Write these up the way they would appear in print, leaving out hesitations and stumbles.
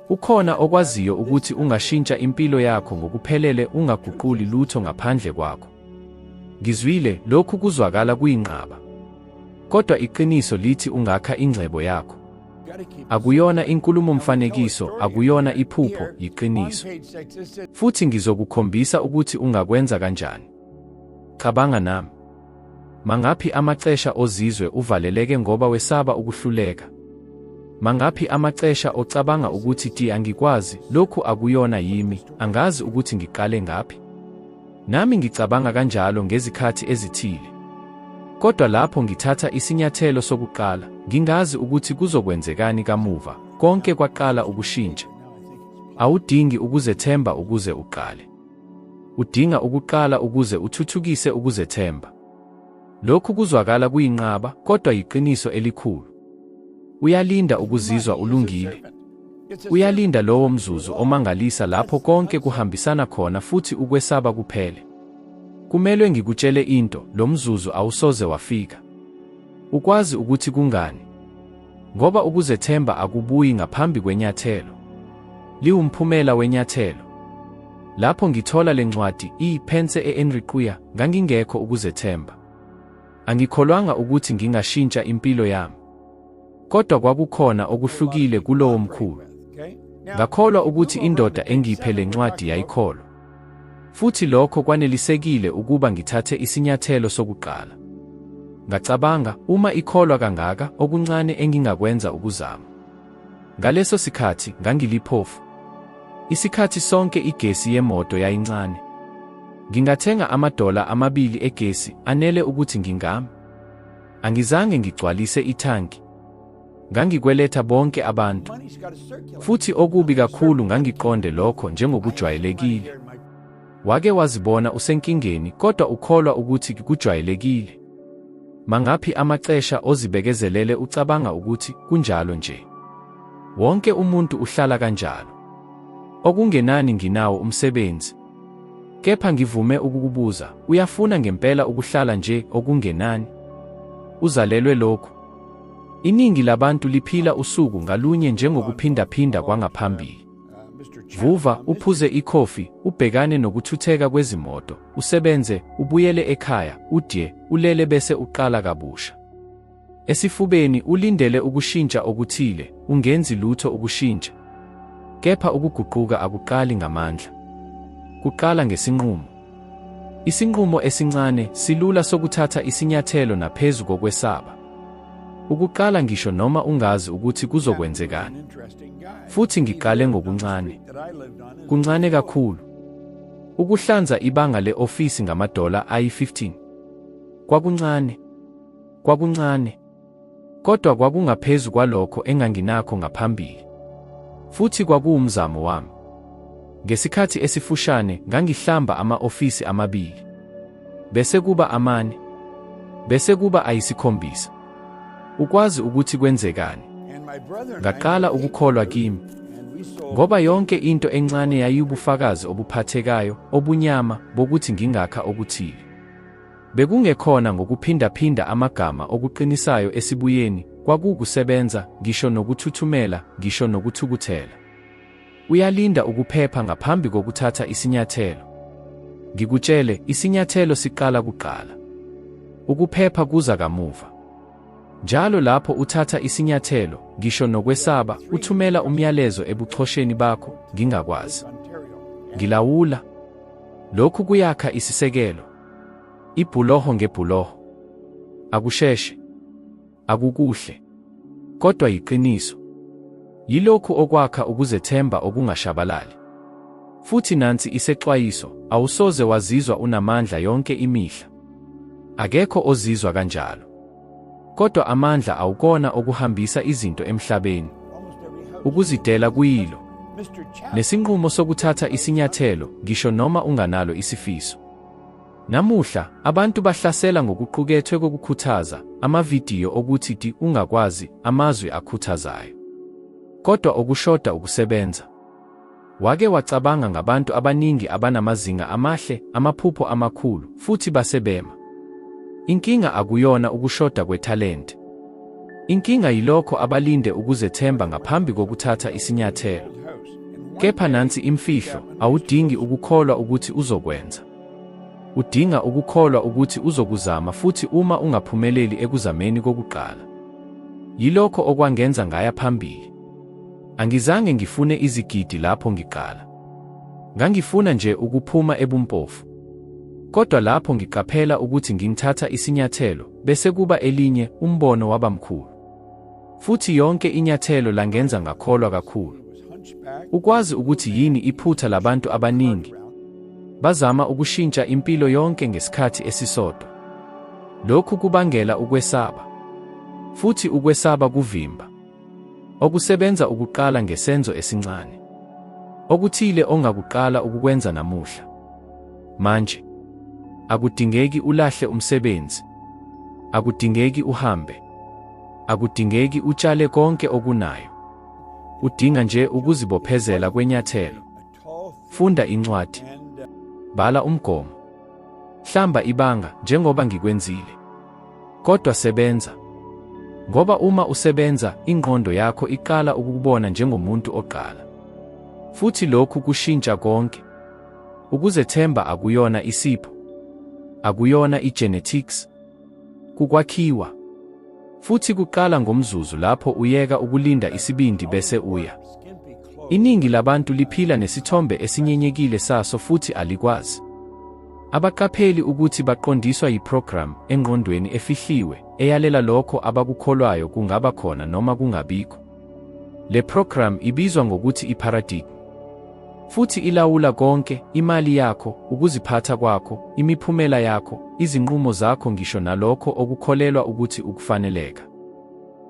Ukhona okwaziyo ukuthi ungashintsha impilo yakho ngokuphelele ungaguquli lutho ngaphandle kwakho. Ngizwile lokhu kuzwakala kuyinqaba. Kodwa iqiniso lithi ungakha ingcebo yakho. Akuyona inkulumo mfanekiso, akuyona iphupho, yiqiniso. Futhi ngizokukhombisa ukuthi ungakwenza kanjani. Cabanga nami. Mangaphi amacesha ozizwe uvaleleke ngoba wesaba ukuhluleka? Mangaphi amacesha ocabanga ukuthi angikwazi, lokhu akuyona yimi, angazi ukuthi ngiqale ngaphi? Nami ngicabanga kanjalo ngezikhathi ezithile. Kodwa lapho ngithatha isinyathelo sokuqala, ngingazi ukuthi kuzokwenzekani kamuva, konke kwaqala ukushintsha. Awudingi ukuzethemba ukuze uqale. Udinga ukuqala ukuze uthuthukise ukuzethemba. Lokhu kuzwakala kuyinqaba, kodwa yiqiniso elikhulu. Uyalinda ukuzizwa ulungile. Uyalinda lowo mzuzu omangalisa lapho konke kuhambisana khona futhi ukwesaba kuphele. Kumele ngikutshele into, lo mzuzu awusoze wafika. Ukwazi ukuthi kungani? Ngoba ukuzethemba akubuyi ngaphambi kwenyathelo. Liwumphumela wenyathelo. Lapho ngithola le ncwadi, iPense eEnriquia, ngangingekho ukuzethemba. Angikholwanga ukuthi ngingashintsha impilo yami. Kodwa kwakukhona okuhlukile kulowo mkhulu. Ngakholwa ukuthi indoda engiphe le ncwadi yayikholwa. Futhi lokho kwanelisekile ukuba ngithathe isinyathelo sokuqala. Ngacabanga, uma ikholwa kangaka, okuncane engingakwenza ukuzama. Ngaleso sikhathi ngangiliphofu. Isikhathi sonke igesi yemoto yayincane. Ngingathenga $2 egesi anele ukuthi ngingami. Angizange ngigcwalise ithanki. Ngangikweleta bonke abantu. Futhi okubi kakhulu ngangiqonde lokho njengokujwayelekile. Wake wazibona usenkingeni kodwa ukholwa ukuthi kujwayelekile. Mangaphi amacesha ozibekezelele ucabanga ukuthi kunjalo nje. Wonke umuntu uhlala kanjalo. Okungenani nginawo umsebenzi. Kepha ngivume ukukubuza, uyafuna ngempela ukuhlala nje okungenani? Uzalelwe lokhu. Iningi labantu liphila usuku ngalunye njengokuphinda-phinda kwangaphambili. Vuva, uphuze ikhofi, ubhekane nokuthutheka kwezimoto, usebenze, ubuyele ekhaya, udye, ulele bese uqala kabusha. Esifubeni ulindele ukushintsha okuthile, ungenzi lutho ukushintsha. Kepha ukuguquka akuqali ngamandla. Kuqala ngesinqumo. Isinqumo esincane silula sokuthatha isinyathelo naphezu kokwesaba. Ukuqala ngisho noma ungazi ukuthi kuzokwenzekani. Futhi ngiqale ngokuncane. Kuncane kakhulu. Ukuhlanza ibanga le-ofisi ngama-$15. Kwakuncane. Kwakuncane. Kodwa kwakungaphezu kwalokho enganginakho ngaphambili. Futhi kwakuwumzamo wami. Ngesikhathi esifushane ngangihlamba ama-ofisi amabili. Bese kuba amane. Bese kuba ayisikhombisa. Ukwazi ukuthi kwenzekani. Ngaqala ukukholwa kimi. Ngoba yonke into encane yayibufakazi obuphathekayo, obunyama, bokuthi ngingakha okuthile. Bekungekhona ngokuphinda-phinda amagama okuqinisayo esibuyeni, kwakukusebenza, ngisho nokuthuthumela, ngisho nokuthukuthela. Uyalinda ukuphepha ngaphambi kokuthatha isinyathelo. Ngikutshele, isinyathelo siqala kuqala. Ukuphepha kuza kamuva. Njalo lapho uthatha isinyathelo, ngisho nokwesaba, uthumela umyalezo ebuchosheni bakho, ngingakwazi. Ngilawula. Lokhu kuyakha isisekelo. Ibhuloho ngebhuloho. Akusheshe. Akukuhle. Kodwa yiqiniso. Yilokhu okwakha ukuzethemba okungashabalali. Futhi nansi isexwayiso, awusoze wazizwa unamandla yonke imihla. Akekho ozizwa kanjalo. Kodwa amandla awukona okuhambisa izinto emhlabeni. Ukuzidela kuyilo. Nesinqumo sokuthatha isinyathelo, ngisho noma unganalo isifiso. Namuhla, abantu bahlasela ngokuqukethwe kokukhuthaza, amavidiyo okuthi ungakwazi, amazwi akhuthazayo. Kodwa okushoda ukusebenza. Wake wacabanga ngabantu abaningi abanamazinga amahle, amaphupho amakhulu, futhi basebema. Inkinga akuyona ukushoda kwethalente. Inkinga yilokho abalinde ukuzethemba ngaphambi kokuthatha isinyathelo. Kepha nansi imfihlo, awudingi ukukholwa ukuthi uzokwenza. Udinga ukukholwa ukuthi uzokuzama futhi uma ungaphumeleli ekuzameni kokuqala. Yilokho okwangenza ngaya phambili. Angizange ngifune izigidi lapho ngiqala. Ngangifuna nje ukuphuma ebumpofu. Kodwa lapho ngiqaphela ukuthi ngithatha isinyathelo, bese kuba elinye umbono wabamkhulu. Futhi yonke inyathelo langenza ngakholwa kakhulu. Ukwazi ukuthi yini iphutha labantu abaningi. Bazama ukushintsha impilo yonke ngesikhathi esisodwa. Lokhu kubangela ukwesaba. Futhi ukwesaba kuvimba. Okusebenza ukuqala ngesenzo esincane. Okuthile ongakuqala ukukwenza namuhla. Manje akudingeki ulahle umsebenzi. Akudingeki uhambe. Akudingeki utshale konke okunayo. Udinga nje ukuzibophezela kwenyathelo. Funda incwadi. Bhala umgomo. Hlamba ibanga njengoba ngikwenzile. Kodwa sebenza. Ngoba uma usebenza, ingqondo yakho iqala ukukubona njengomuntu oqala. Futhi lokhu kushintsha konke. Ukuzethemba akuyona isipho. Akuyona igenetics. Kukwakhiwa. Futhi kuqala ngomzuzu lapho uyeka ukulinda isibindi bese uya. Iningi labantu liphila nesithombe esinyenyekile saso futhi alikwazi. Abaqapheli ukuthi baqondiswa yiprogram engqondweni efihliwe, eyalela lokho abakukholwayo kungaba khona noma kungabikho. Le program ibizwa ngokuthi iparadigm. Futhi ilawula konke, imali yakho, ukuziphatha kwakho, imiphumela yakho, izinqumo zakho ngisho nalokho okukholelwa ukuthi ukufaneleka.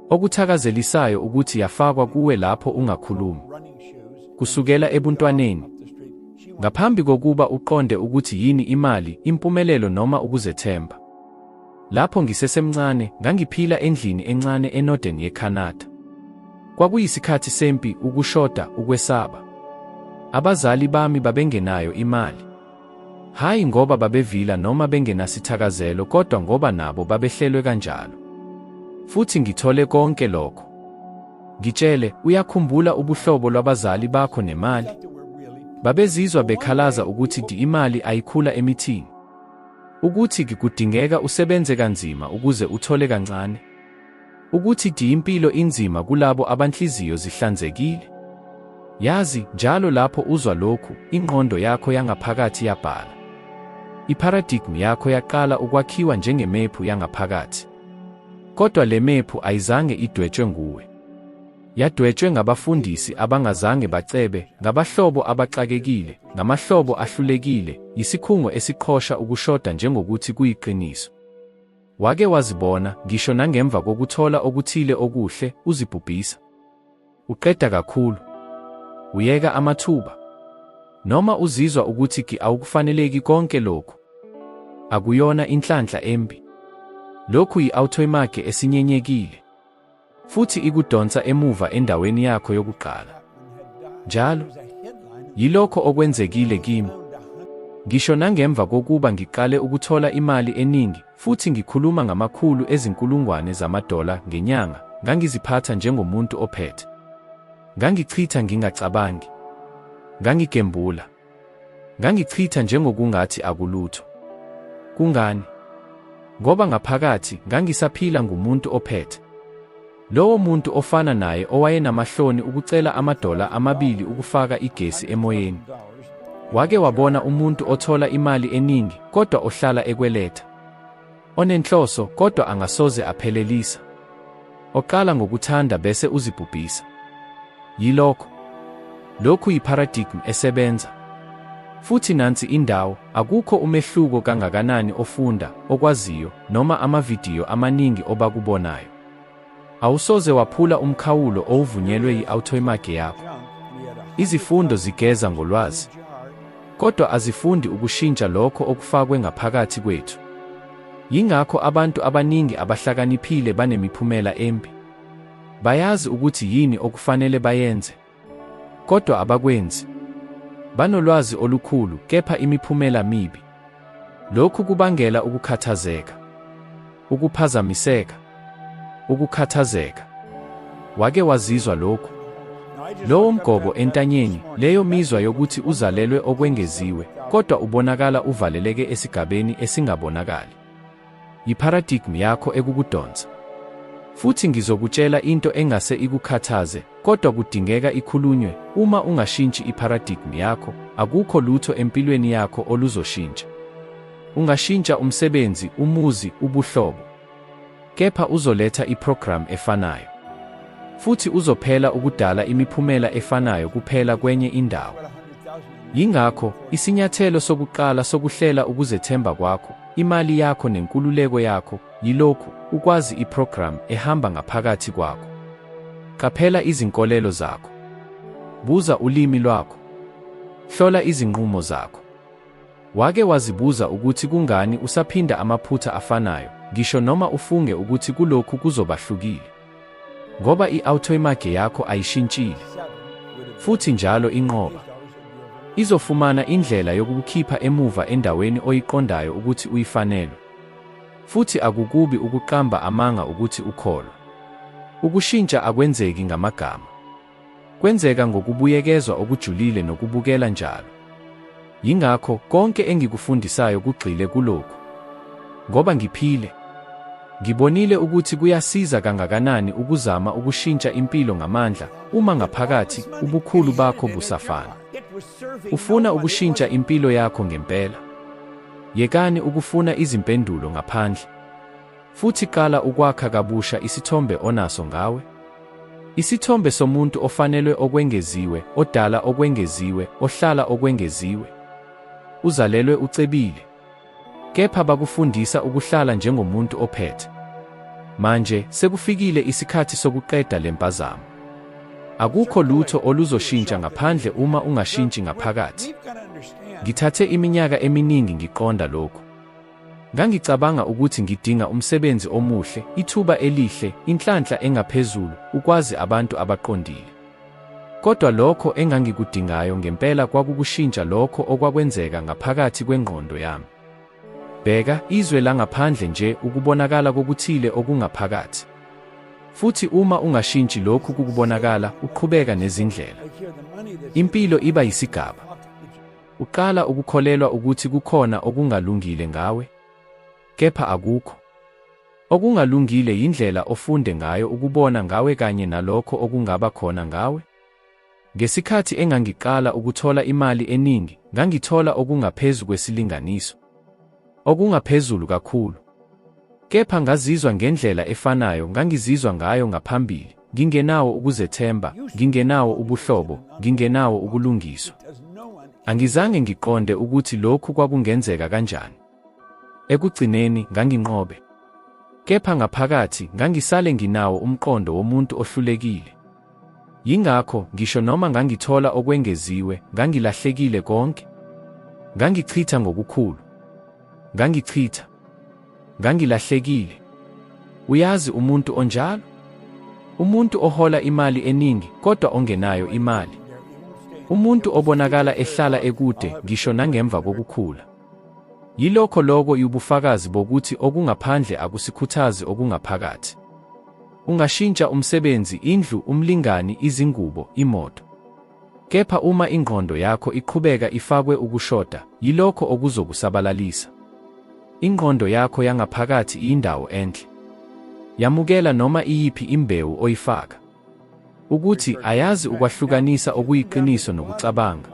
Okuthakazelisayo ukuthi yafakwa kuwe lapho ungakhulumi. Kusukela ebuntwaneni. Ngaphambi kokuba uqonde ukuthi yini imali, impumelelo noma ukuzethemba. Lapho ngisesemncane, ngangiphila endlini encane eNorthern yeCanada. Kwakuyisikhathi sempi, ukushoda, ukwesaba. Abazali bami babengenayo imali. Hayi ngoba babevila noma bengenasithakazelo kodwa ngoba nabo babehlelwe kanjalo. Futhi ngithole konke lokho. Ngitshele, uyakhumbula ubuhlobo lwabazali bakho nemali? Babezizwa bekhalaza ukuthi imali ayikhula emithini. Ukuthi kudingeka usebenze kanzima ukuze uthole kancane. Ukuthi impilo inzima kulabo abanhliziyo zihlanzekile. Yazi, njalo lapho uzwa lokhu, ingqondo yakho yangaphakathi yabhala. Iparadigm yakho yaqala ukwakhiwa njengemephu yangaphakathi. Kodwa le mephu ayizange idwetshwe nguwe. Yadwetshwe ngabafundisi abangazange bacebe, ngabahlobo abaxakekile, ngamahlobo ahlulekile, yisikhungo esiqhosha ukushoda njengokuthi kuyiqiniso. Wake wazibona, ngisho nangemva kokuthola okuthile okuhle, uzibhubhisa. Uqeda kakhulu. Uyeka amathuba. Noma uzizwa ukuthi awukufaneleki konke lokhu. Akuyona inhlanhla embi. Lokhu yi-autoimage esinyenyekile. Futhi ikudonsa emuva endaweni yakho yokuqala. Njalo, yilokho okwenzekile kimi. Ngisho nangemva kokuba ngiqale ukuthola imali eningi, futhi ngikhuluma ngamakhulu ezinkulungwane zamadola ngenyanga, ngangiziphatha njengomuntu ophethe. Ngangichitha ngingacabangi. Ngangigembula. Ngangichitha njengokungathi akulutho. Kungani? Ngoba ngaphakathi ngangisaphila ngumuntu ophethe. Lowo muntu ofana naye owayenamahloni ukucela amadola amabili ukufaka igesi emoyeni. Wake wabona umuntu othola imali eningi kodwa ohlala ekweletha. Onenhloso kodwa angasoze aphelelisa. Oqala ngokuthanda bese uzibhubhisa. Yilokho. Lokhu yiparadigm esebenza. Futhi nansi indawo, akukho umehluko kangakanani ofunda, okwaziyo, noma amavidiyo amaningi obakubonayo. Awusoze waphula umkhawulo owuvunyelwe yi-autoimage yakho. Izifundo zigeza ngolwazi. Kodwa azifundi ukushintsha lokho okufakwe ngaphakathi kwethu. Yingakho abantu abaningi abahlakaniphile banemiphumela embi. Bayazi ukuthi yini okufanele bayenze. Kodwa abakwenzi. Banolwazi olukhulu kepha imiphumela mibi. Lokhu kubangela ukukhathazeka. Ukuphazamiseka. Ukukhathazeka. Wake wazizwa lokhu? Lowo mgobo entanyeni, leyo mizwa yokuthi uzalelwe okwengeziwe, kodwa ubonakala uvaleleke esigabeni esingabonakali. Yiparadigm yakho ekukudonsa. Futhi ngizokutshela into engase ikukhathaze, kodwa kudingeka ikhulunywe. Uma ungashintshi iparadigm yakho, akukho lutho empilweni yakho oluzoshintsha. Ungashintsha umsebenzi, umuzi, ubuhlobo, kepha uzoletha iprogram efanayo. Futhi uzophela ukudala imiphumela efanayo kuphela kwenye indawo. Yingakho, isinyathelo sokuqala sokuhlela ukuzethemba kwakho, imali yakho nenkululeko yakho, yilokhu: ukwazi iprogram ehamba ngaphakathi kwakho. Qaphela izinkolelo zakho. Buza ulimi lwakho. Hlola izinqumo zakho. Wake wazibuza ukuthi kungani usaphinda amaphutha afanayo, ngisho noma ufunge ukuthi kulokhu kuzobahlukile? Ngoba i-autoimage yakho ayishintshile. Futhi njalo inqoba. Izofumana indlela yokukukhipha emuva endaweni oyiqondayo ukuthi uyifanelwe. Futhi akukubi ukuqamba amanga ukuthi ukholwa. Ukushintsha akwenzeki ngamagama. Kwenzeka ngokubuyekezwa okujulile nokubukela njalo. Yingakho konke engikufundisayo kugxile kulokhu. Ngoba ngiphile, ngibonile ukuthi kuyasiza kangakanani ukuzama ukushintsha impilo ngamandla uma ngaphakathi ubukhulu bakho busafana. Ufuna ukushintsha impilo yakho ngempela? Yekani ukufuna izimpendulo ngaphandle. Futhi qala ukwakha kabusha isithombe onaso ngawe. Isithombe somuntu ofanelwe okwengeziwe, odala okwengeziwe, ohlala okwengeziwe. Uzalelwe ucebile, kepha bakufundisa ukuhlala njengomuntu ophethe. Manje sekufikile isikhathi sokuqeda lempazamo. Akukho lutho oluzoshintsha ngaphandle uma ungashintshi ngaphakathi. Ngithathe iminyaka eminingi ngiqonda lokhu. Ngangicabanga ukuthi ngidinga umsebenzi omuhle, ithuba elihle, inhlanhla engaphezulu, ukwazi abantu abaqondile. Kodwa lokho engangikudingayo ngempela kwakukushintsha lokho okwakwenzeka ngaphakathi kwengqondo yami. Bheka izwe langaphandle nje, ukubonakala kokuthile okungaphakathi. Futhi uma ungashintshi lokhu kukubonakala, uqhubeka nezindlela. Impilo iba yisigaba. Uqala ukukholelwa ukuthi kukhona okungalungile ngawe, kepha akukho. Okungalungile yindlela ofunde ngayo ukubona ngawe kanye nalokho okungaba khona ngawe. Ngesikhathi engangiqala ukuthola imali eningi, ngangithola okungaphezu kwesilinganiso. Okungaphezulu kakhulu. Kepha ngazizwa ngendlela efanayo ngangizizwa ngayo ngaphambili, ngingenawo ukuzethemba, ngingenawo ubuhlobo, ngingenawo ukulungiswa. Angizange ngiqonde ukuthi lokhu kwakungenzeka kanjani. Ekugcineni nganginqobe. Kepha ngaphakathi ngangisale nginawo umqondo womuntu ohlulekile. Yingakho ngisho noma ngangithola okwengeziwe, ngangilahlekile konke. Ngangichitha ngokukhulu. Ngangilahlekile. Uyazi umuntu onjalo? Umuntu ohola imali eningi kodwa ongenayo imali. Umuntu obonakala ehlala ekude ngisho nangemva kokukhula. Yilokho lokho yubufakazi bokuthi okungaphandle akusikhuthazi okungaphakathi. Ungashintsha umsebenzi, indlu, umlingani, izingubo, imoto. Kepha uma ingqondo yakho iqhubeka ifakwe ukushoda, yilokho okuzokusabalalisa. Ingqondo yakho yangaphakathi indawo enhle. Yamukela noma iyiphi imbewu oyifaka. Ukuthi ayazi ukwahlukanisa okuyiqiniso nokucabanga.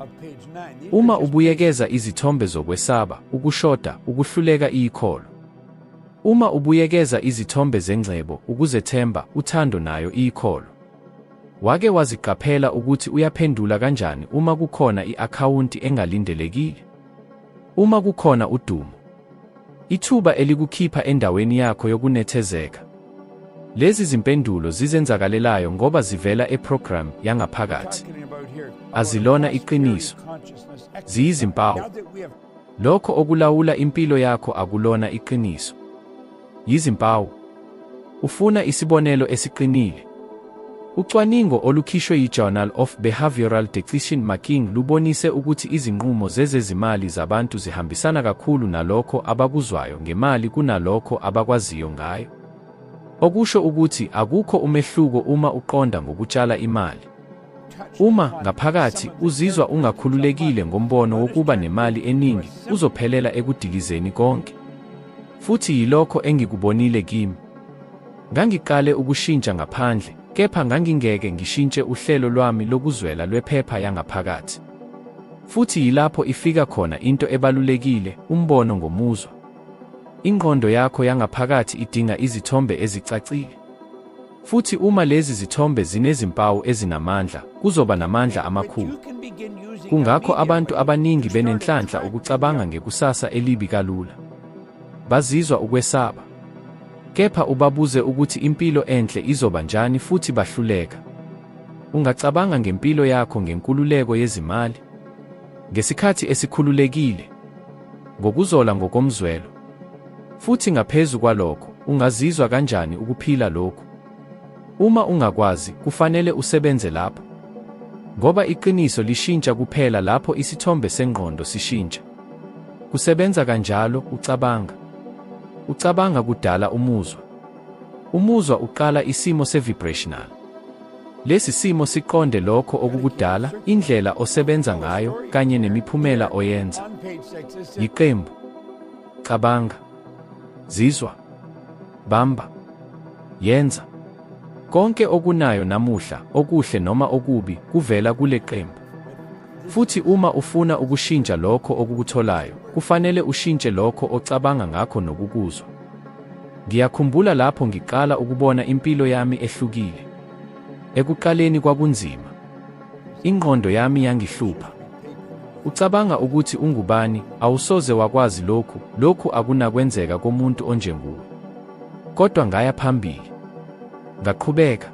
Uma ubuyekeza izithombe zokwesaba, ukushoda, ukuhluleka iyikholo. Uma ubuyekeza izithombe zengcebo, ukuzethemba, uthando nayo iyikholo. Wake waziqaphela ukuthi uyaphendula kanjani uma kukhona i-akhawunti engalindelekile? Uma kukhona udumo, ithuba elikukhipha endaweni yakho yokunethezeka. Lezi zimpendulo zizenzakalelayo ngoba zivela eprogram yangaphakathi. Azilona iqiniso. Ziyizimpawu. Lokho okulawula impilo yakho akulona iqiniso. Yizimpawu. Ufuna isibonelo esiqinile. Ucwaningo olukhishwe yi-Journal of Behavioral Decision Making lubonise ukuthi izinqumo zezezimali zabantu zihambisana kakhulu nalokho abakuzwayo ngemali kunalokho abakwaziyo ngayo. Okusho ukuthi akukho umehluko uma uqonda ngokutshala imali. Uma ngaphakathi uzizwa ungakhululekile ngombono wokuba nemali eningi, uzophelela ekudilizeni konke. Futhi yilokho engikubonile kimi. Ngangiqale ukushintsha ngaphandle, kepha ngangingeke ngishintshe uhlelo lwami lokuzwela lwephepha yangaphakathi. Futhi yilapho ifika khona into ebalulekile, umbono ngomuzwa. Ingqondo yakho yangaphakathi idinga izithombe ezicacile. Futhi uma lezi zithombe zinezimpawu ezinamandla, kuzoba namandla amakhulu. Kungakho abantu abaningi benenhlanhla ukucabanga ngekusasa elibi kalula. Bazizwa ukwesaba. Kepha ubabuze ukuthi impilo enhle izoba njani futhi bahluleka. Ungacabanga ngempilo yakho ngenkululeko yezimali, ngesikhathi esikhululekile, ngokuzola ngokomzwelo. Futhi ngaphezu kwalokho, ungazizwa kanjani ukuphila lokhu? Uma ungakwazi, kufanele usebenze lapho. Ngoba iqiniso lishintsha kuphela lapho isithombe sengqondo sishintsha. Kusebenza kanjalo, ucabanga. Ucabanga kudala umuzwa. Umuzwa uqala isimo se-vibrational. Lesi simo siqonde lokho okukudala, indlela osebenza ngayo, kanye nemiphumela oyenza. Yiqembu. Cabanga. Zizwa. Bamba. Yenza. Konke okunayo namuhla, okuhle noma okubi, kuvela kule qembu. Futhi uma ufuna ukushintsha lokho okukutholayo, kufanele ushintshe lokho ocabanga ngakho nokukuzwa. Ngiyakhumbula lapho ngiqala ukubona impilo yami ehlukile. Ekuqaleni kwakunzima. Ingqondo yami yangihlupha. Ucabanga ukuthi ungubani, awusoze wakwazi lokhu akunakwenzeka komuntu onjenguwe. Kodwa ngaya phambili. Ngaqhubeka.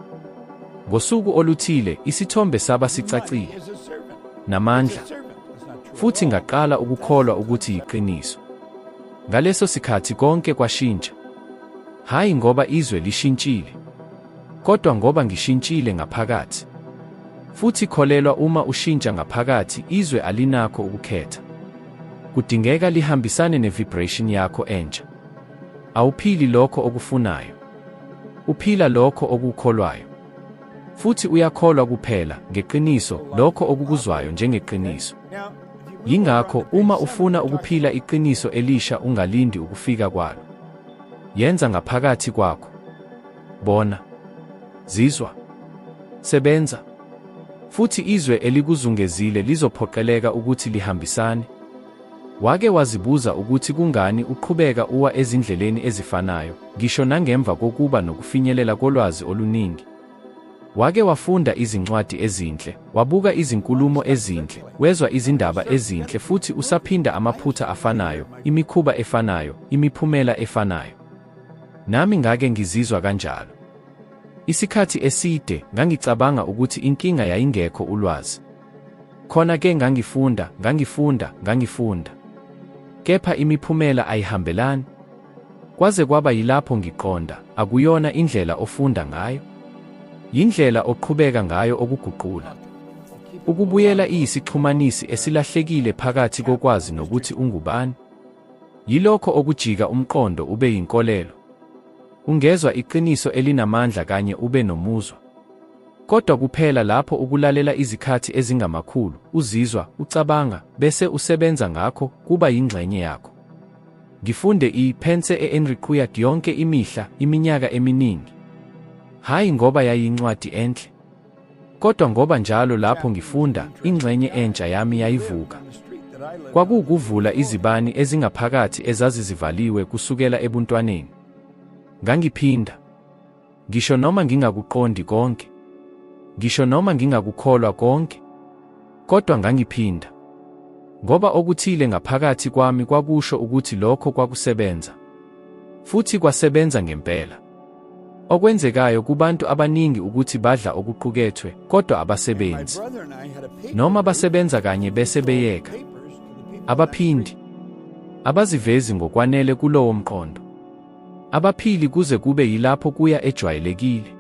Ngosuku oluthile, isithombe saba sicacile. Namandla. Futhi ngaqala ukukholwa ukuthi yiqiniso. Ngaleso sikhathi konke kwashintsha. Hayi ngoba izwe lishintshile, kodwa ngoba ngishintshile ngaphakathi. Futhi kholelwa uma ushintsha ngaphakathi, izwe alinakho ukukhetha. Kudingeka lihambisane ne-vibration yakho entsha. Awuphili lokho okufunayo. Uphila lokho okukholwayo. Futhi uyakholwa kuphela ngeqiniso lokho okukuzwayo njengeqiniso. Yingakho uma ufuna ukuphila iqiniso elisha, ungalindi ukufika kwalo. Yenza ngaphakathi kwakho. Bona. Zizwa. Sebenza. Futhi izwe elikuzungezile lizophoqeleka ukuthi lihambisane. Wake wazibuza ukuthi kungani uqhubeka uwa ezindleleni ezifanayo, ngisho nangemva kokuba nokufinyelela kolwazi oluningi? Wake wafunda izincwadi ezinhle, wabuka izinkulumo ezinhle, wezwa izindaba ezinhle futhi usaphinda amaphutha afanayo, imikhuba efanayo, imiphumela efanayo. Nami ngake ngizizwa kanjalo. Isikhathi eside ngangicabanga ukuthi inkinga yayingekho ulwazi. Khona-ke ngangifunda. Kepha imiphumela ayihambelani. Kwaze kwaba yilapho ngiqonda, akuyona indlela ofunda ngayo. Yindlela oqhubeka ngayo okuguqula. Ukubuyela iyisixhumanisi esilahlekile phakathi kokwazi nokuthi ungubani. Yilokho okujika umqondo ube yinkolelo. Ungezwa iqiniso elinamandla kanye ube nomuzwa. Kodwa kuphela lapho ukulalela izikhathi ezingamakhulu, uzizwa, ucabanga, bese usebenza ngakho, kuba yingxenye yakho. Ngifunde iPense eNriquat yonke imihla, iminyaka eminingi. Hayi ngoba yayincwadi enhle, kodwa ngoba njalo lapho ngifunda, ingxenye entsha yami yayivuka. Kwakukuvula izibani ezingaphakathi ezazizivaliwe kusukela ebuntwaneni. Ngangiphinda. Ngisho noma ngingakuqondi konke. Ngisho noma ngingakukholwa konke. Kodwa ngangiphinda. Ngoba okuthile ngaphakathi kwami kwakusho ukuthi lokho kwakusebenza. Futhi kwasebenza ngempela. Okwenzekayo kubantu abaningi ukuthi badla okuqukethwe, kodwa abasebenzi. Noma basebenza kanye bese beyeka. Abaphindi. Abazivezi ngokwanele kulowo mqondo. Abaphili kuze kube yilapho kuya ejwayelekile.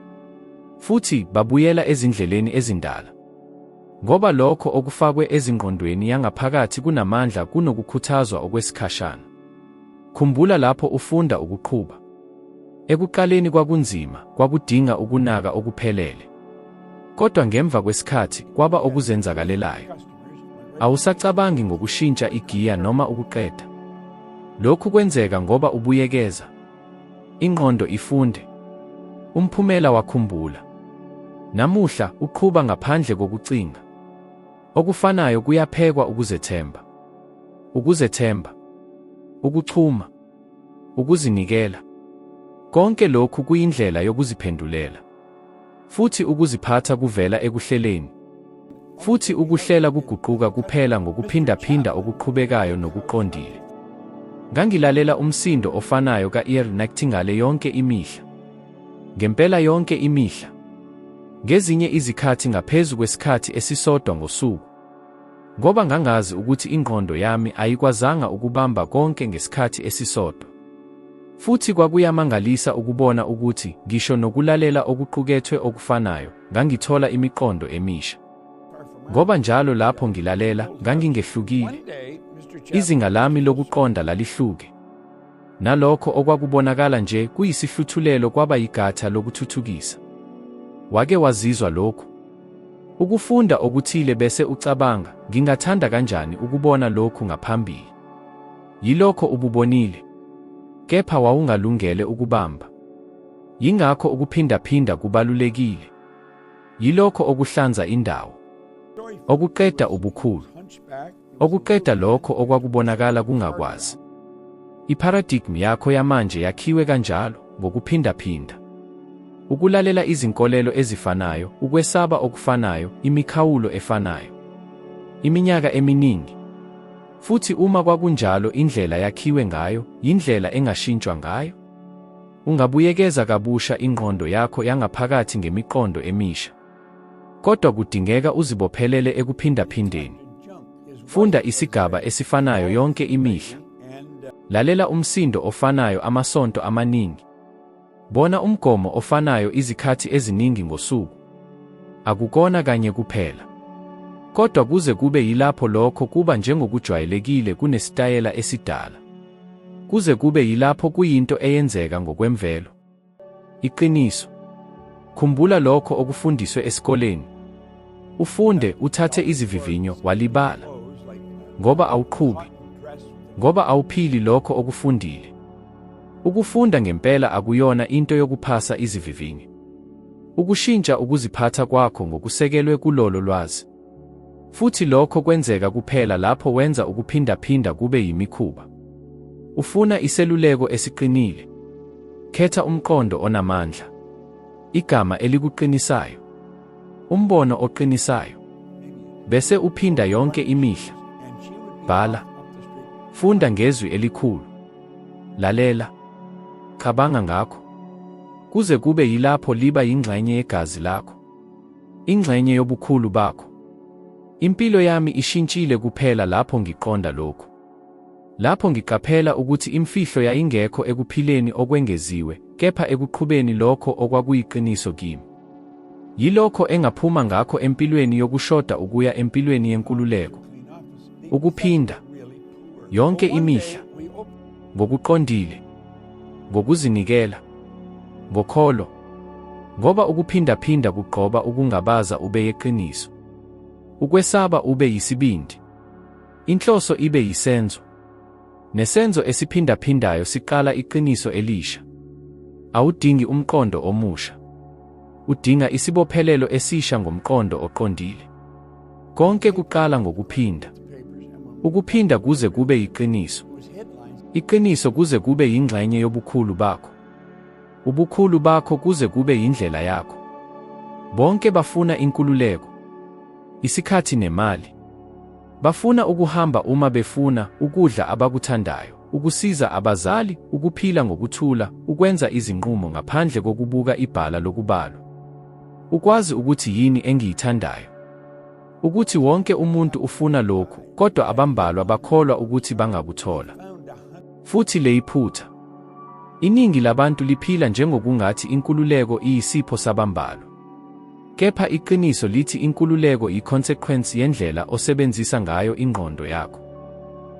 Futhi babuyela ezindleleni ezindala. Ngoba lokho okufakwe ezingqondweni yangaphakathi kunamandla kunokukhuthazwa okwesikhashana. Khumbula lapho ufunda ukuqhuba. Ekuqaleni kwakunzima, kwakudinga ukunaka okuphelele. Kodwa ngemva kwesikhathi kwaba okuzenzakalelayo. Awusacabangi ngokushintsha igiya noma ukuqeda. Lokhu kwenzeka ngoba ubuyekeza. Ingqondo ifunde. Umphumela wakhumbula. Namuhla uqhuba ngaphandle kokucinga. Okufanayo kuyaphekwa ukuzethemba. Ukuzethemba. Ukuchuma. Ukuzinikela. Konke lokhu kuyindlela yokuziphendulela. Futhi ukuziphatha kuvela ekuhleleni. Futhi ukuhlela kuguquka kuphela ngokuphindaphinda okuqhubekayo nokuqondile. Ngangilalela umsindo ofanayo ka-ear Nightingale yonke imihla. Ngempela yonke imihla. Ngezinye izikhathi ngaphezu kwesikhathi esisodwa ngosuku. Ngoba ngangazi ukuthi ingqondo yami ayikwazanga ukubamba konke ngesikhathi esisodwa. Futhi kwakuyamangalisa ukubona ukuthi ngisho nokulalela okuqukethwe okufanayo, ngangithola imiqondo emisha. Ngoba njalo lapho ngilalela, ngangingehlukile. Izinga lami lokuqonda lalihluke. Nalokho okwakubonakala nje kuyisihluthulelo kwaba yigatha lokuthuthukisa. Wake wazizwa lokhu? Ukufunda okuthile bese ucabanga, ngingathanda kanjani ukubona lokhu ngaphambili. Yilokho ububonile. Kepha wawungalungele ukubamba. Yingakho ukuphindaphinda kubalulekile. Yilokho okuhlanza indawo. Okuqeda ubukhulu. Okuqeda lokho okwakubonakala kungakwazi. Iparadigm yakho yamanje yakhiwe kanjalo, ngokuphindaphinda. Ukulalela izinkolelo ezifanayo, ukwesaba okufanayo, imikhawulo efanayo. Iminyaka eminingi. Futhi uma kwakunjalo indlela yakhiwe ngayo, yindlela engashintshwa ngayo. Ungabuyekeza kabusha ingqondo yakho yangaphakathi ngemiqondo emisha. Kodwa kudingeka uzibophelele ekuphindaphindeni. Funda isigaba esifanayo yonke imihla. Lalela umsindo ofanayo amasonto amaningi. Bona umgomo ofanayo izikhathi eziningi ngosuku. Akukona kanye kuphela. Kodwa kuze kube yilapho lokho kuba njengokujwayelekile kunesitayela esidala. Kuze kube yilapho kuyinto eyenzeka ngokwemvelo. Iqiniso. Khumbula lokho okufundiswe esikoleni. Ufunde, uthathe izivivinyo, walibala. Ngoba awuqhubi. Ngoba awuphili lokho okufundile. Ukufunda ngempela akuyona into yokuphasa izivivinyo. Ukushintsha ukuziphatha kwakho ngokusekelwe kulolo lwazi. Futhi lokho kwenzeka kuphela lapho wenza ukuphindaphinda kube yimikhuba. Ufuna iseluleko esiqinile. Khetha umqondo onamandla. Igama elikuqinisayo. Umbono oqinisayo. Bese uphinda yonke imihla. Bhala. Funda ngezwi elikhulu. Lalela. Cabanga ngakho. Kuze kube yilapho liba yingxenye yegazi lakho. Ingxenye yobukhulu bakho. Impilo yami ishintshile kuphela lapho ngiqonda lokho. Lapho ngiqaphela ukuthi imfihlo yayingekho ekuphileni okwengeziwe, kepha ekuqhubeni lokho okwakuyiqiniso kimi. Yilokho engaphuma ngakho empilweni yokushoda ukuya empilweni yenkululeko. Ukuphinda. Yonke imihla. Ngokuqondile. Ngokuzinikela. Ngokholo. Ngoba ukuphindaphinda kugqoba ukungabaza ube yeqiniso. Ukwesaba ube yisibindi. Inhloso ibe yisenzo. Nesenzo esiphindaphindayo siqala iqiniso elisha. Awudingi umqondo omusha. Udinga isibophelelo esisha ngomqondo oqondile. Konke kuqala ngokuphinda. Ukuphinda kuze kube yiqiniso. Iqiniso kuze kube yingxenye yobukhulu bakho. Ubukhulu bakho kuze kube yindlela yakho. Bonke bafuna inkululeko. Isikhathi nemali. Bafuna ukuhamba uma befuna, ukudla abakuthandayo, ukusiza abazali, ukuphila ngokuthula, ukwenza izinqumo ngaphandle kokubuka ibhala lokubalwa. Ukwazi ukuthi yini engiyithandayo. Ukuthi wonke umuntu ufuna lokhu, kodwa abambalwa bakholwa ukuthi bangakuthola. Futhi leyiphutha. Iningi labantu liphila njengokungathi inkululeko iyisipho sabambalwa. Kepha iqiniso lithi inkululeko yi-consequence yendlela osebenzisa ngayo ingqondo yakho.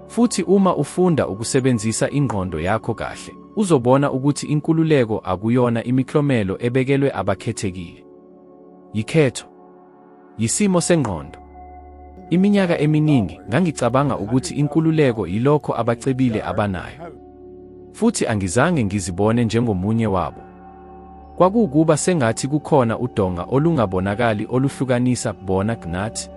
Futhi uma ufunda ukusebenzisa ingqondo yakho kahle, uzobona ukuthi inkululeko akuyona imiklomelo ebekelwe abakhethekile. Yikhetho. Yisimo sengqondo. Iminyaka eminingi ngangicabanga ukuthi inkululeko yilokho abacebile abanayo, futhi angizange ngizibone njengomunye wabo. Kwakukuba sengathi kukhona udonga olungabonakali oluhlukanisa bona nathi.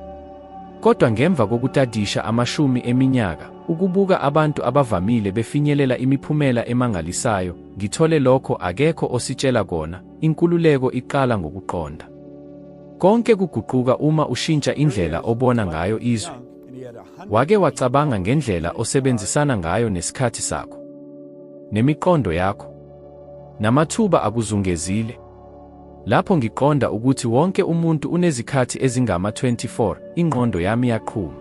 Kodwa ngemva kokutadisha amashumi eminyaka, ukubuka abantu abavamile befinyelela imiphumela emangalisayo, ngithole lokho akekho ositshela kona: inkululeko iqala ngokuqonda. Konke kuguquka uma ushintsha indlela obona ngayo izwe. Wake wacabanga ngendlela osebenzisana ngayo nesikhathi sakho, nemiqondo yakho, namathuba akuzungezile. Lapho ngiqonda ukuthi wonke umuntu unezikhathi ezingama-24, ingqondo yami yaqhuma.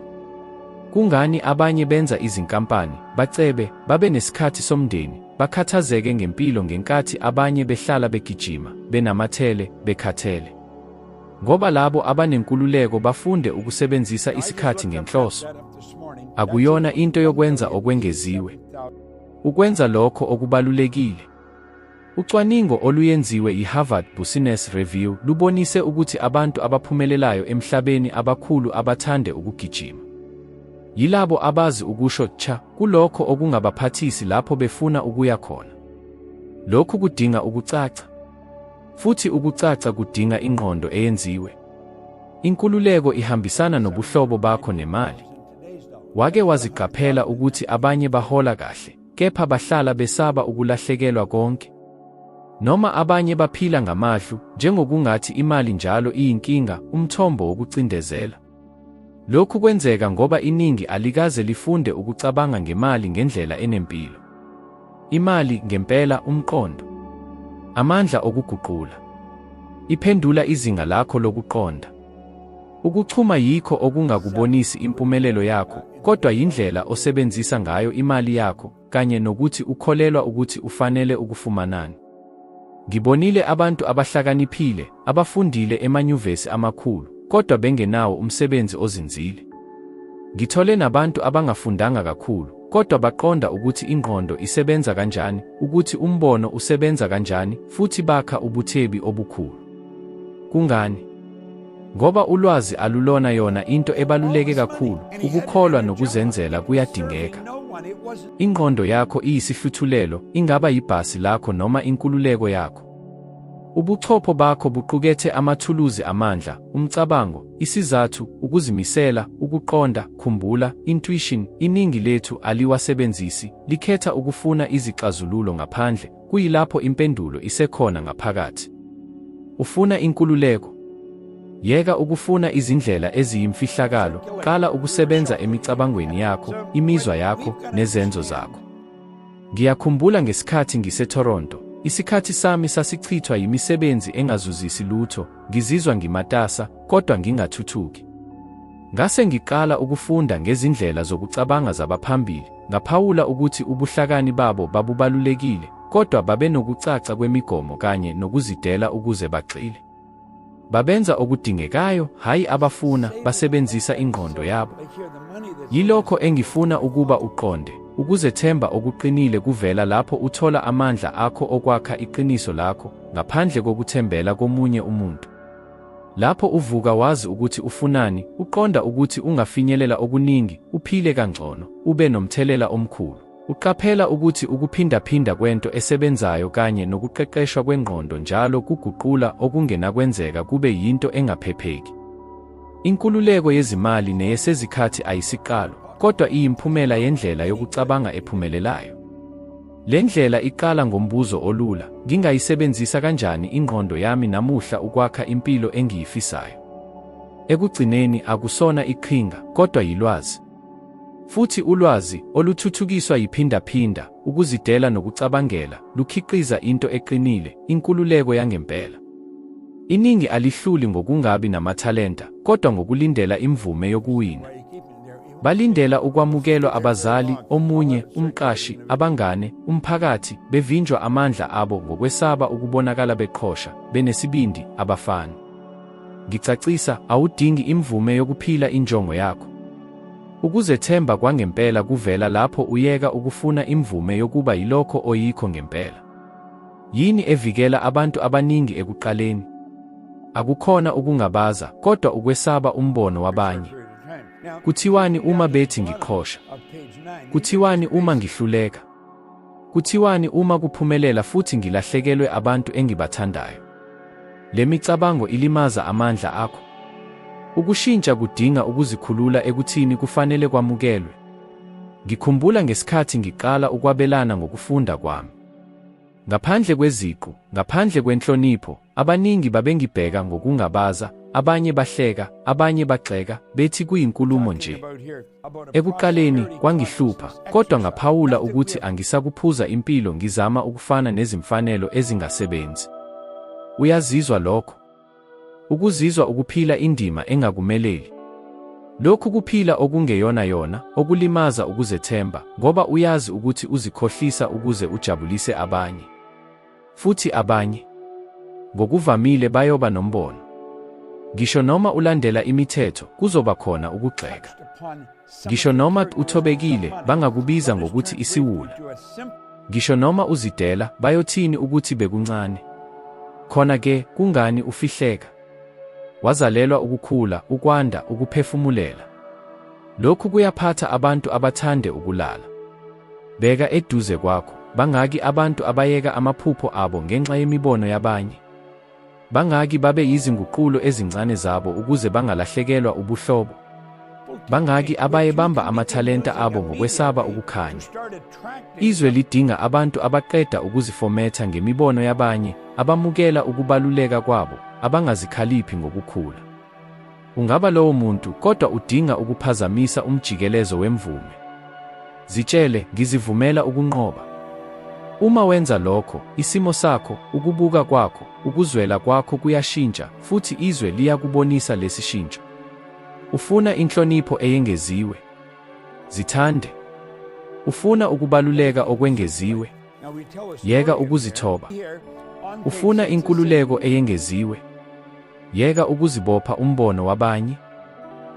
Kungani abanye benza izinkampani, bacebe, babe nesikhathi somndeni, bakhathazeke ngempilo ngenkathi abanye behlala begijima, benamathele, bekhathele? Ngoba labo abanenkululeko bafunde ukusebenzisa isikhathi ngenhloso. Akuyona into yokwenza okwengeziwe. Ukwenza lokho okubalulekile. Ucwaningo oluyenziwe yi-Harvard Business Review lubonise ukuthi abantu abaphumelelayo emhlabeni abakhulu abathande ukugijima. Yilabo abazi ukusho cha kulokho okungabaphathisi lapho befuna ukuya khona. Lokhu kudinga ukucaca. Futhi ukucaca kudinga ingqondo eyenziwe. Inkululeko ihambisana nobuhlobo bakho nemali. Wake waziqaphela ukuthi abanye bahola kahle, kepha bahlala besaba ukulahlekelwa konke? Noma abanye baphila ngamahlu, njengokungathi imali njalo iyinkinga, umthombo wokucindezela. Lokhu kwenzeka ngoba iningi alikaze lifunde ukucabanga ngemali ngendlela enempilo. Imali ngempela umqondo. Amandla okuguqula. Iphendula izinga lakho lokuqonda. Ukuchuma yikho okungakubonisi impumelelo yakho, kodwa yindlela osebenzisa ngayo imali yakho, kanye nokuthi ukholelwa ukuthi ufanele ukufumanani. Ngibonile abantu abahlakaniphile, abafundile emanyuvesi amakhulu, kodwa bengenawo umsebenzi ozinzile. Ngithole nabantu abangafundanga kakhulu, kodwa baqonda ukuthi ingqondo isebenza kanjani, ukuthi umbono usebenza kanjani, futhi bakha ubuthebi obukhulu. Kungani? Ngoba ulwazi alulona yona into ebaluleke kakhulu, ukukholwa nokuzenzela kuyadingeka. Ingqondo yakho iyisihluthulelo, ingaba yibhasi lakho noma inkululeko yakho. Ubuchopho bakho buqukethe amathuluzi amandla, umcabango, isizathu, ukuzimisela, ukuqonda, khumbula, intuition. Iningi lethu aliwasebenzisi, likhetha ukufuna izixazululo ngaphandle, kuyilapho impendulo isekhona ngaphakathi. Ufuna inkululeko? Yeka ukufuna izindlela eziyimfihlakalo, qala ukusebenza emicabangweni yakho, imizwa yakho, nezenzo zakho. Ngiyakhumbula ngesikhathi ngise-Toronto, isikhathi sami sasichithwa yimisebenzi engazuzisi lutho, ngizizwa ngimatasa, kodwa ngingathuthuki. Ngase ngiqala ukufunda ngezindlela zokucabanga zabaphambili, ngaphawula ukuthi ubuhlakani babo babubalulekile, kodwa babenokucaca kwemigomo kanye nokuzidela ukuze bagxile. Babenza okudingekayo, hayi abafuna, basebenzisa ingqondo yabo. Yilokho engifuna ukuba uqonde. Ukuzethemba okuqinile kuvela lapho uthola amandla akho okwakha iqiniso lakho, ngaphandle kokuthembela komunye umuntu. Lapho uvuka wazi ukuthi ufunani, uqonda ukuthi ungafinyelela okuningi, uphile kangcono, ube nomthelela omkhulu. Uqaphela ukuthi ukuphindaphinda kwento esebenzayo kanye nokuqeqeshwa kwengqondo njalo kuguqula okungenakwenzeka kube yinto engaphepheki. Inkululeko yezimali neyesezikhathi ayisiqalo, kodwa iyimphumela yendlela yokucabanga ephumelelayo. Le ndlela iqala ngombuzo olula: ngingayisebenzisa kanjani ingqondo yami namuhla ukwakha impilo engiyifisayo? Ekugcineni akusona iqhinga, kodwa yilwazi. Futhi ulwazi, oluthuthukiswa yiphindaphinda, ukuzidela nokucabangela, lukhiqiza into eqinile, inkululeko yangempela. Iningi alihluli ngokungabi namathalenta, kodwa ngokulindela imvume yokuwina. Balindela ukwamukelwa abazali, omunye, umqashi, abangane, umphakathi, bevinjwa amandla abo ngokwesaba ukubonakala beqhosha, benesibindi, abafana. Ngicacisa, awudingi imvume yokuphila injongo yakho. Ukuzethemba kwangempela kuvela lapho uyeka ukufuna imvume yokuba yilokho oyikho ngempela. Yini evikela abantu abaningi ekuqaleni? Akukhona ukungabaza, kodwa ukwesaba umbono wabanye. Kuthiwani uma bethi ngiqhosha? Kuthiwani uma ngihluleka? Kuthiwani uma kuphumelela futhi ngilahlekelwe abantu engibathandayo? Le micabango ilimaza amandla akho. Ukushintsha kudinga ukuzikhulula ekuthini kufanele kwamukelwe. Ngikhumbula ngesikhathi ngiqala ukwabelana ngokufunda kwami. Ngaphandle kweziqu, ngaphandle kwenhlonipho, abaningi babengibheka ngokungabaza, abanye bahleka, abanye bagxeka, bethi kuyinkulumo nje. Ekuqaleni kwangihlupha, kodwa ngaphawula ukuthi angisakuphuza impilo ngizama ukufana nezimfanelo ezingasebenzi. Uyazizwa lokho? Ukuzizwa ukuphila indima engakumeleli. Lokhu kuphila okungeyona yona, okulimaza ukuzethemba, ngoba uyazi ukuthi uzikhohlisa ukuze ujabulise abanye. Futhi abanye, ngokuvamile bayoba nombono. Ngisho noma ulandela imithetho, kuzoba khona ukugxeka. Ngisho noma uthobekile, bangakubiza ngokuthi isiwula. Ngisho noma uzidela, bayothini ukuthi bekuncane. Khona-ke, kungani ufihleka? Wazalelwa ukukhula, ukwanda, ukuphefumulela. Lokhu kuyaphatha abantu abathande ukulala. Beka eduze kwakho, bangaki abantu abayeka amaphupho abo ngenxa yemibono yabanye? Bangaki babe yizinguqulo ezincane zabo ukuze bangalahlekelwa ubuhlobo? Bangaki abaye bamba amathalenta abo ngokwesaba ukukhanya? Izwe lidinga abantu abaqeda ukuzifometha ngemibono yabanye, abamukela ukubaluleka kwabo, abangazikhaliphi ngokukhula. Ungaba lowo muntu, kodwa udinga ukuphazamisa umjikelezo wemvume. Zitshele, ngizivumela ukunqoba. Uma wenza lokho, isimo sakho, ukubuka kwakho, ukuzwela kwakho kuyashintsha, futhi izwe liyakubonisa lesishintsho. Ufuna inhlonipho eyengeziwe? Zithande. Ufuna ukubaluleka okwengeziwe? Yeka ukuzithoba. Ufuna inkululeko eyengeziwe? Yeka ukuzibopha umbono wabanye?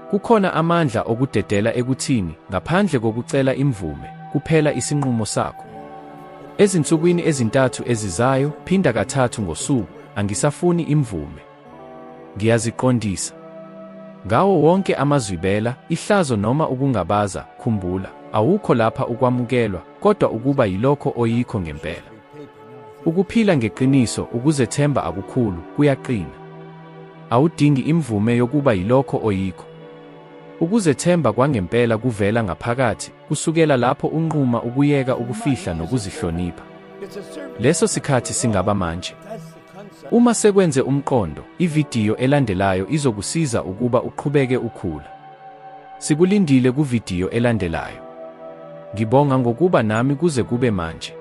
Kukhona amandla okudedela ekuthini, ngaphandle kokucela imvume, kuphela isinqumo sakho. Ezinsukwini ezintathu ezizayo, phinda kathathu ngosuku, angisafuni imvume. Ngiyaziqondisa. Ngawo wonke amazwibela, ihlazo noma ukungabaza, khumbula, awukho lapha ukwamukelwa, kodwa ukuba yilokho oyikho ngempela. Ukuphila ngeqiniso, ukuzethemba akukhulu, kuyaqina. Awudingi imvume yokuba yilokho oyikho. Ukuzethemba kwangempela kuvela ngaphakathi, kusukela lapho unquma ukuyeka ukufihla nokuzihlonipha. Leso sikhathi singaba manje. Uma sekwenze umqondo, ividiyo elandelayo izokusiza ukuba uqhubeke ukhula. Sikulindile kuvidiyo elandelayo. Ngibonga ngokuba nami kuze kube manje.